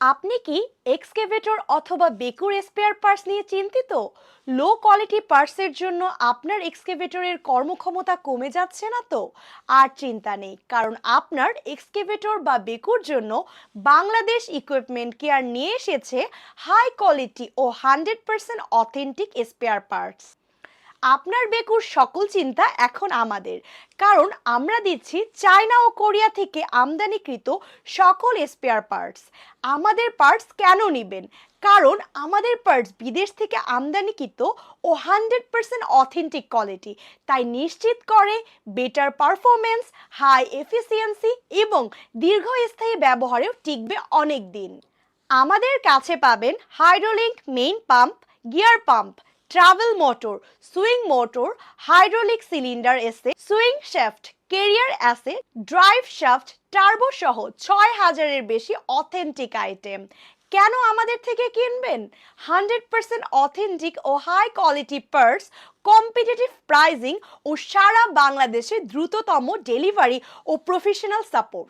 আপনি কি এক্সকেভেটর অথবা বেকুর স্পেয়ার পার্টস নিয়ে চিন্তিত? লো কোয়ালিটি পার্টসের জন্য আপনার এক্সকেভেটরের কর্মক্ষমতা কমে যাচ্ছে না তো? আর চিন্তা নেই, কারণ আপনার এক্সকেভেটর বা বেকুর জন্য বাংলাদেশ ইকুইপমেন্ট কেয়ার নিয়ে এসেছে হাই কোয়ালিটি ও 100% অথেন্টিক স্পেয়ার পার্টস। আপনার বেকুর সকল চিন্তা এখন আমাদের, কারণ আমরা দিচ্ছি চায়না ও কোরিয়া থেকে আমদানিকৃত সকল স্পেয়ার পার্টস। আমাদের পার্টস কেন নেবেন? কারণ আমাদের পার্টস বিদেশ থেকে আমদানিকৃত ও 100% অথেন্টিক কোয়ালিটি, তাই নিশ্চিত করে বেটার পারফরমেন্স, হাই এফিসিয়েন্সি এবং দীর্ঘস্থায়ী ব্যবহারেও টিকবে অনেক দিন। আমাদের কাছে পাবেন hydraulic main pump, gear pump, travel motor, swing motor, hydraulic cylinder assy, swing shaft, carrier assy, drive shaft, turbo সহ 6,000-এর বেশি অথেন্টিক আইটেম। কেন আমাদের থেকে কিনবেন? 100% অথেন্টিক ও high quality parts, competitive pricing ও সারা বাংলাদেশে দ্রুততম ডেলিভারি ও প্রফেশনাল সাপোর্ট।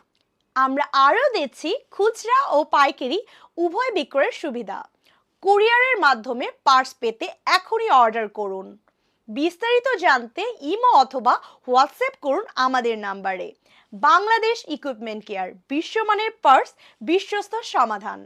আমরা আরও দিচ্ছি খুচরা ও পাইকারি উভয় বিক্রয়ের সুবিধা। কুরিয়ারের মাধ্যমে পার্স পেতে এখনই অর্ডার করুন। বিস্তারিত জানতে ইমো অথবা হোয়াটসঅ্যাপ করুন আমাদের নাম্বারে। বাংলাদেশ ইকুইপমেন্ট কেয়ার, বিশ্বমানের পার্স, বিশ্বস্ত সমাধান।